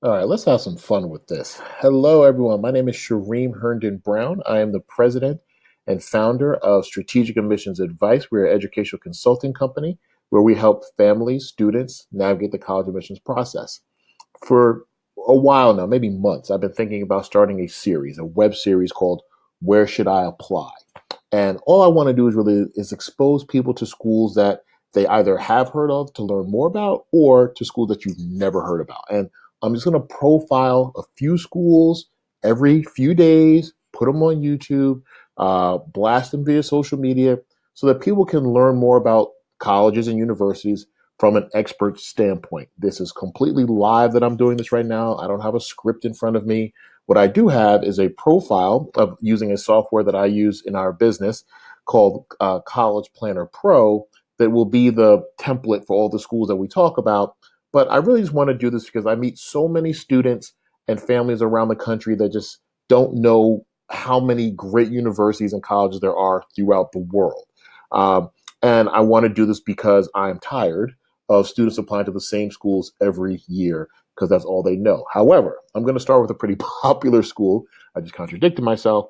All right, let's have some fun with this. Hello, everyone. My name is Shareem Herndon Brown. I am the president and founder of Strategic Admissions Advice. We're an educational consulting company where we help families, students navigate the college admissions process. For a while now, maybe months, I've been thinking about starting a series, a web series called Where Should I Apply? And all I want to do is expose people to schools that they either have heard of to learn more about or to schools that you've never heard about. And I'm just going to profile a few schools every few days, put them on YouTube, blast them via social media so that people can learn more about colleges and universities from an expert standpoint. This is completely live that I'm doing this right now. I don't have a script in front of me. What I do have is a profile of using a software that I use in our business called College Planner Pro that will be the template for all the schools that we talk about. But I really just want to do this because I meet so many students and families around the country that just don't know how many great universities and colleges there are throughout the world. And I want to do this because I'm tired of students applying to the same schools every year because that's all they know. However, I'm going to start with a pretty popular school. I just contradicted myself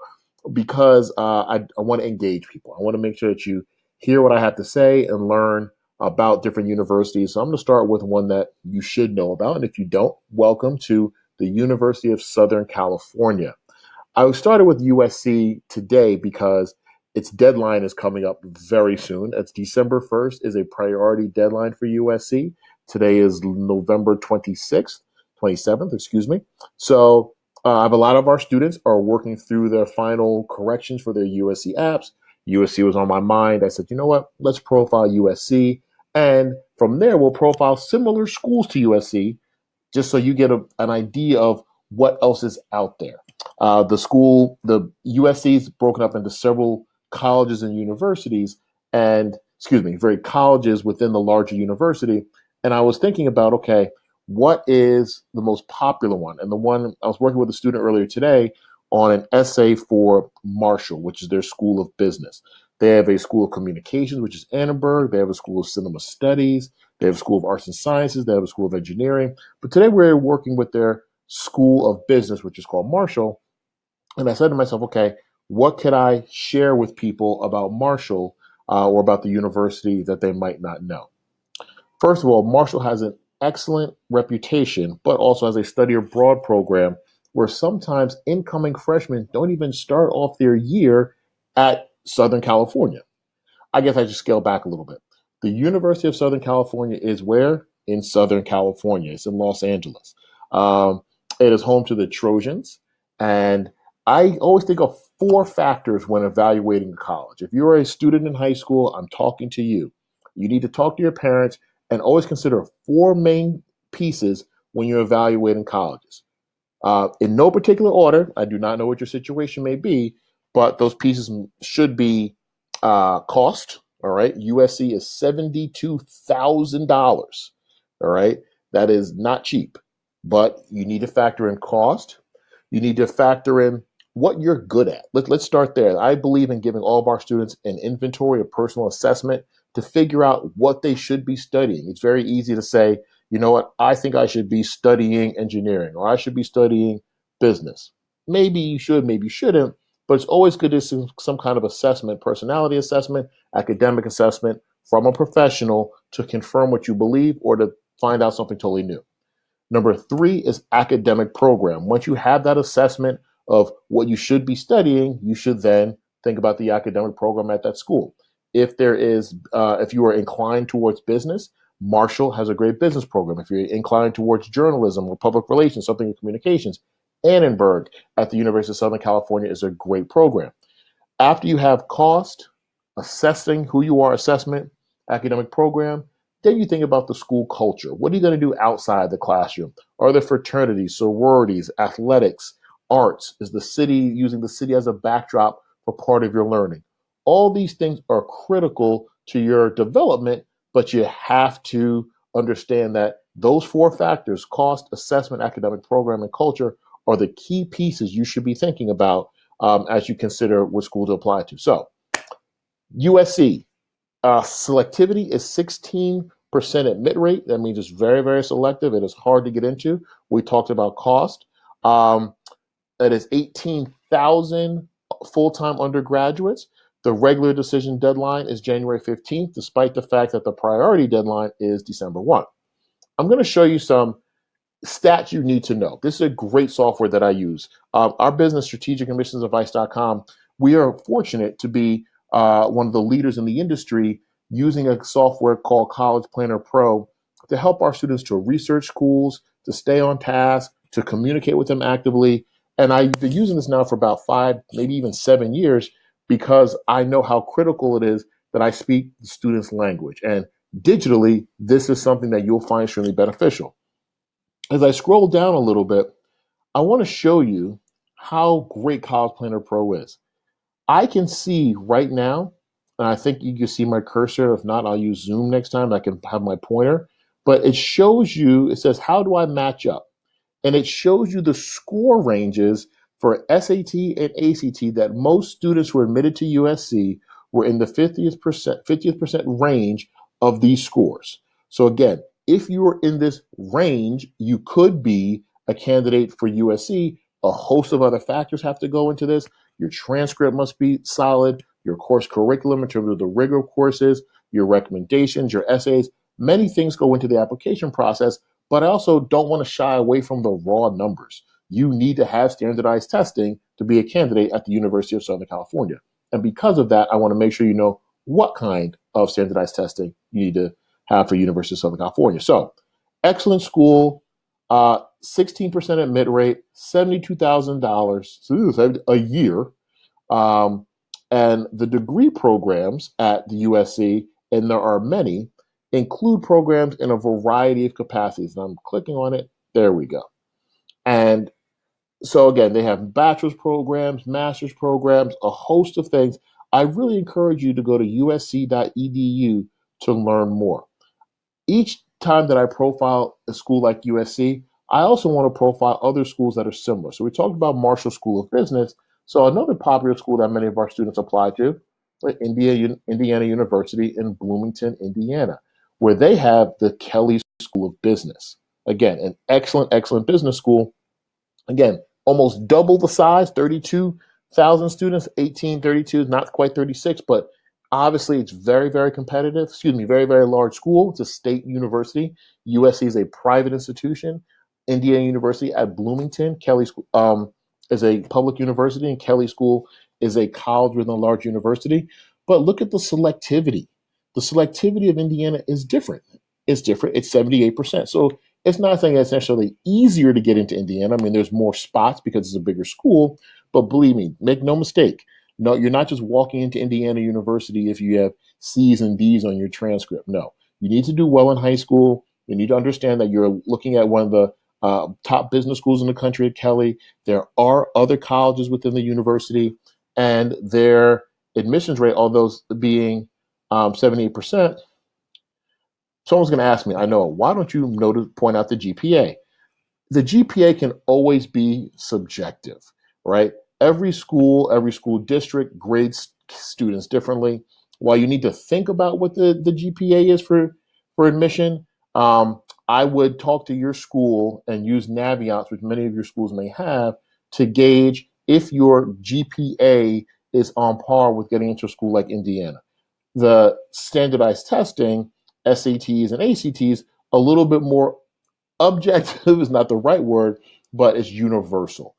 because I want to engage people. I want to make sure that you hear what I have to say and learn about different universities. So I'm going to start with one that you should know about. And if you don't, welcome to the University of Southern California. I started with USC today because its deadline is coming up very soon. It's December 1st is a priority deadline for USC. Today is November 26th, 27th, excuse me. So I have a lot of our students are working through their final corrections for their USC apps. USC was on my mind. I said, you know what? Let's profile USC. And from there, we'll profile similar schools to USC just so you get an idea of what else is out there. The USC is broken up into several colleges and universities, and excuse me, very colleges within the larger university. And I was thinking about, okay, what is the most popular one? And the one I was working with a student earlier today on an essay for Marshall, which is their school of business. They have a school of communications, which is Annenberg. They have a school of cinema studies. They have a school of arts and sciences. They have a school of engineering. But today we're working with their school of business, which is called Marshall. And I said to myself, okay, what could I share with people about Marshall or about the university that they might not know? First of all, Marshall has an excellent reputation, but also has a study abroad program where sometimes incoming freshmen don't even start off their year at Southern California. I guess I just scale back a little bit. The University of Southern California is where? In Southern California. It's in Los Angeles. Um, it is home to the Trojans. And I always think of four factors when evaluating a college. If you're a student in high school, I'm talking to you. You need to talk to your parents and always consider four main pieces when you're evaluating colleges. In no particular order, I do not know what your situation may be, but those pieces should be cost. All right. USC is $72,000. All right. That is not cheap, but you need to factor in cost. You need to factor in what you're good at. Let's start there. I believe in giving all of our students an inventory, a personal assessment to figure out what they should be studying. It's very easy to say, you know what, I think I should be studying engineering or I should be studying business. Maybe you should, maybe you shouldn't, but it's always good to see some kind of assessment, personality assessment, academic assessment from a professional to confirm what you believe or to find out something totally new. Number three is academic program. Once you have that assessment of what you should be studying, you should then think about the academic program at that school. If you are inclined towards business, Marshall has a great business program. If you're inclined towards journalism or public relations, something in communications, Annenberg at the University of Southern California is a great program. After you have cost, assessing who you are, assessment, academic program, then you think about the school culture. What are you going to do outside the classroom? Are there fraternities, sororities, athletics, arts? Is the city using the city as a backdrop for part of your learning? All these things are critical to your development, but you have to understand that those four factors, cost, assessment, academic program, and culture, are the key pieces you should be thinking about as you consider what school to apply to. So, USC, selectivity is 16 admit rate. That means it's very, very selective. It is hard to get into. We talked about cost. Um, that is 18,000 full-time undergraduates. The regular decision deadline is January 15th, despite the fact that the priority deadline is December 1. I'm going to show you some stats you need to know. This is a great software that I use. Our business, strategicadmissionsadvice.com, we are fortunate to be one of the leaders in the industry using a software called College Planner Pro to help our students to research schools, to stay on task, to communicate with them actively. And I've been using this now for about 5, maybe even 7 years because I know how critical it is that I speak the students' language. And digitally, this is something that you'll find extremely beneficial. As I scroll down a little bit, I want to show you how great College Planner Pro is. I can see right now, and I think you can see my cursor. If not, I'll use Zoom next time. I can have my pointer. But it shows you, it says, how do I match up? And it shows you the score ranges for SAT and ACT that most students who are admitted to USC were in the 50th percent range of these scores. So again, if you are in this range, you could be a candidate for USC. A host of other factors have to go into this. Your transcript must be solid, your course curriculum in terms of the rigor of courses, your recommendations, your essays. Many things go into the application process, but I also don't want to shy away from the raw numbers. You need to have standardized testing to be a candidate at the University of Southern California. And because of that, I want to make sure you know what kind of standardized testing you need to have for University of Southern California. So, excellent school, 16% admit rate, $72,000 a year. Um, and the degree programs at the USC, and there are many, include programs in a variety of capacities. And I'm clicking on it. There we go. And so again, they have bachelor's programs, master's programs, a host of things. I really encourage you to go to usc.edu to learn more. Each time that I profile a school like USC, I also want to profile other schools that are similar. So we talked about Marshall School of Business. So another popular school that many of our students apply to, like Indiana University in Bloomington, Indiana, where they have the Kelley School of Business. Again, an excellent, excellent business school. Again, almost double the size, 32,000 students, 1832, not quite 36, but obviously it's very, very competitive. Excuse me, very, very large school. It's a state university. USC is a private institution. Indiana University at Bloomington, Kelley School is a public university, and Kelley School is a college within a large university. But look at the selectivity. The selectivity of Indiana is different. It's different. It's 78%. So it's not saying it's necessarily easier to get into Indiana. I mean, there's more spots because it's a bigger school, but believe me, make no mistake. No, you're not just walking into Indiana University if you have C's and D's on your transcript. No, you need to do well in high school. You need to understand that you're looking at one of the top business schools in the country at Kelley. There are other colleges within the university, and their admissions rate, although being 78%, someone's going to ask me, I know, why don't you point out the GPA? The GPA can always be subjective, right? Every school district grades students differently. While you need to think about what the GPA is for admission, I would talk to your school and use Navient, which many of your schools may have, to gauge if your GPA is on par with getting into a school like Indiana. The standardized testing, SATs and ACTs, a little bit more objective is not the right word, but it's universal.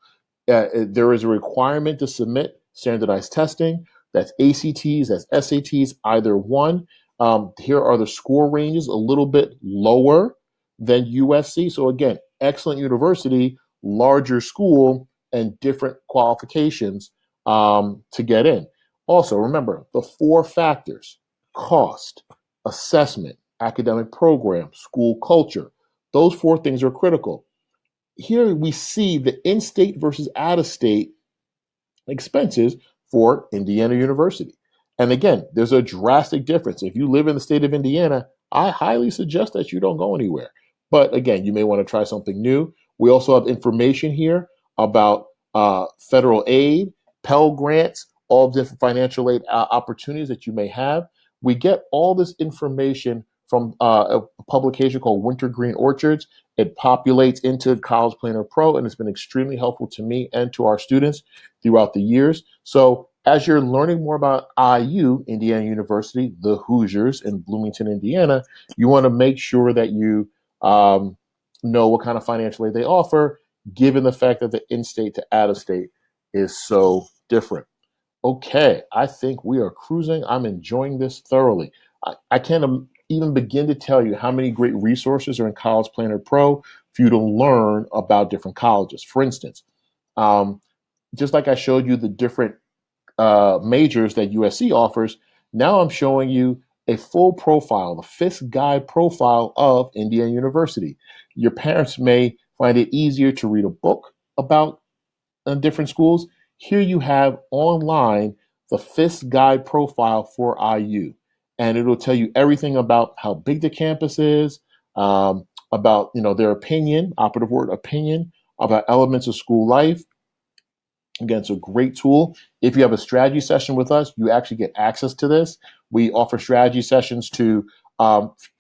There is a requirement to submit standardized testing. That's ACTs, that's SATs, either one. Here are the score ranges, a little bit lower than USC. So again, excellent university, larger school, and different qualifications to get in. Also, remember the 4 factors: cost, assessment, academic program, school culture. Those 4 things are critical. Here we see the in-state versus out-of-state expenses for Indiana University. And again, there's a drastic difference. If you live in the state of Indiana, I highly suggest that you don't go anywhere. But again, you may want to try something new. We also have information here about federal aid, Pell Grants, all different financial aid opportunities that you may have. We get all this information from a publication called Wintergreen Orchards. It populates into College Planner Pro, and it's been extremely helpful to me and to our students throughout the years. So as you're learning more about IU, Indiana University, the Hoosiers in Bloomington, Indiana, you want to make sure that you know what kind of financial aid they offer, given the fact that the in-state to out-of-state is so different. Okay, I think we are cruising. I'm enjoying this thoroughly. I can't even begin to tell you how many great resources are in College Planner Pro for you to learn about different colleges. For instance, um, just like I showed you the different majors that USC offers, now I'm showing you a full profile, the FISC guide profile of Indiana University. Your parents may find it easier to read a book about different schools. Here you have online the FISC guide profile for IU, and it'll tell you everything about how big the campus is, about their opinion, operative word opinion, about elements of school life. Again, it's a great tool. If you have a strategy session with us, you actually get access to this. We offer strategy sessions to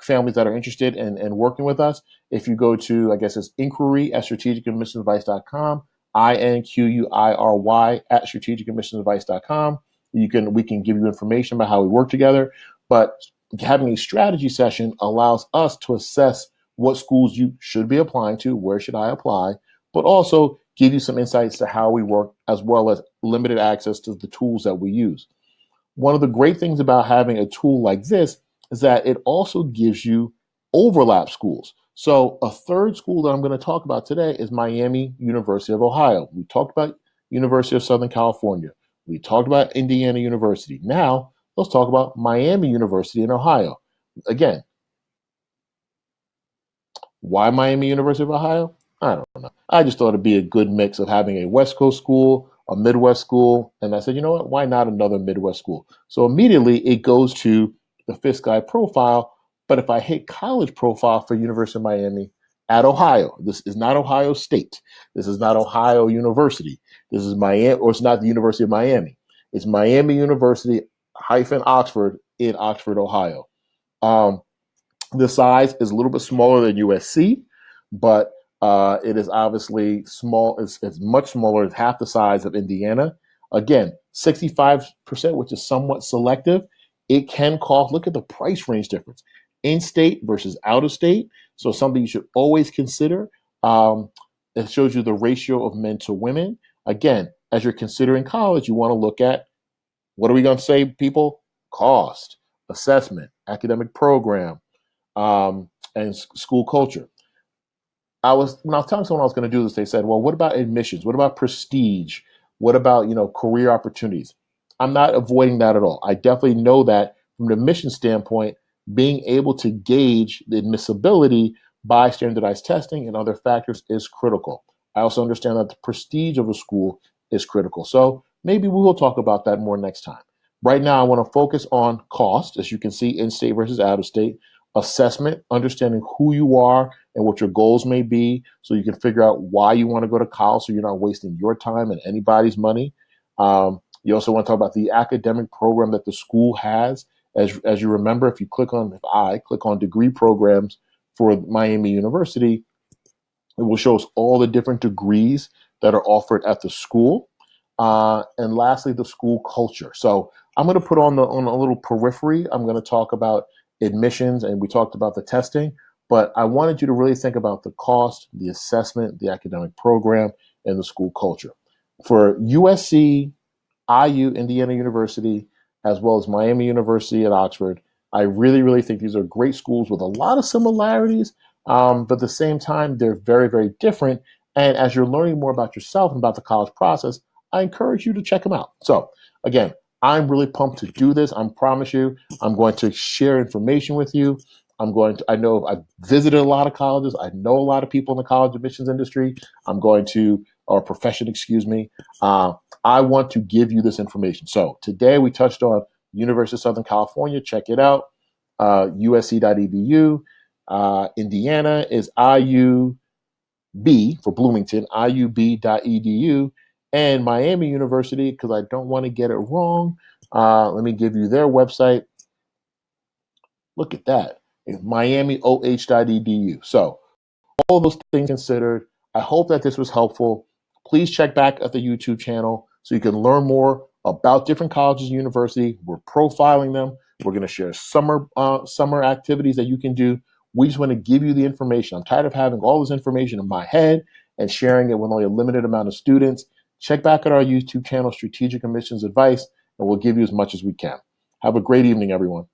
families that are interested in working with us. If you go to, I guess it's inquiry at strategicadmissionsadvice.com, INQUIRY at strategicadmissionsadvice.com. We can give you information about how we work together. But having a strategy session allows us to assess what schools you should be applying to, where should I apply, but also give you some insights to how we work, as well as limited access to the tools that we use. One of the great things about having a tool like this is that it also gives you overlap schools. So a third school that I'm going to talk about today is Miami University of Ohio. We talked about University of Southern California. We talked about Indiana University. Now let's talk about Miami University in Ohio. Again, why Miami University of Ohio? I don't know. I just thought it'd be a good mix of having a West Coast school, a Midwest school, and I said, you know what? Why not another Midwest school? So immediately it goes to the FISC Guide profile. But if I hit college profile for University of Miami at Ohio, this is not Ohio State. This is not Ohio University. This is Miami, or it's not the University of Miami. It's Miami University hyphen Oxford in Oxford, Ohio. Um, the size is a little bit smaller than USC, but it is obviously small. It's much smaller. It's half the size of Indiana. Again, 65%, which is somewhat selective. It can cost, look at the price range difference. In-state versus out-of-state. So something you should always consider. It shows you the ratio of men to women. Again, as you're considering college, you want to look at, what are we going to say, people? Cost, assessment, academic program, and school culture. When I was telling someone I was going to do this, they said, "Well, what about admissions? What about prestige? What about career opportunities?" I'm not avoiding that at all. I definitely know that from an admission standpoint, being able to gauge the admissibility by standardized testing and other factors is critical. I also understand that the prestige of a school is critical. So maybe we will talk about that more next time. Right now, I want to focus on cost, as you can see, in-state versus out-of-state, assessment, understanding who you are and what your goals may be, so you can figure out why you want to go to college, so you're not wasting your time and anybody's money. You also want to talk about the academic program that the school has. As you remember, if I click on degree programs for Miami University, it will show us all the different degrees that are offered at the school. And lastly, the school culture. So I'm going to put on a little periphery. I'm going to talk about admissions, and we talked about the testing, but I wanted you to really think about the cost, the assessment, the academic program, and the school culture. For USC, IU, Indiana University, as well as Miami University at Oxford, I really, really think these are great schools with a lot of similarities, but at the same time, they're very, very different. And as you're learning more about yourself and about the college process, I encourage you to check them out. So, again, I'm really pumped to do this. I promise you, I'm going to share information with you. I know I've visited a lot of colleges. I know a lot of people in the college admissions industry. Or profession, excuse me. I want to give you this information. So today we touched on University of Southern California. Check it out. USC.edu. Indiana is IUB for Bloomington, IUB.edu. And Miami University, because I don't want to get it wrong, let me give you their website. Look at that. miamioh.edu. So all those things considered, I hope that this was helpful. Please check back at the YouTube channel so you can learn more about different colleges and universities. We're profiling them. We're going to share summer activities that you can do. We just want to give you the information. I'm tired of having all this information in my head and sharing it with only a limited amount of students. Check back at our YouTube channel, Strategic Admissions Advice, and we'll give you as much as we can. Have a great evening, everyone.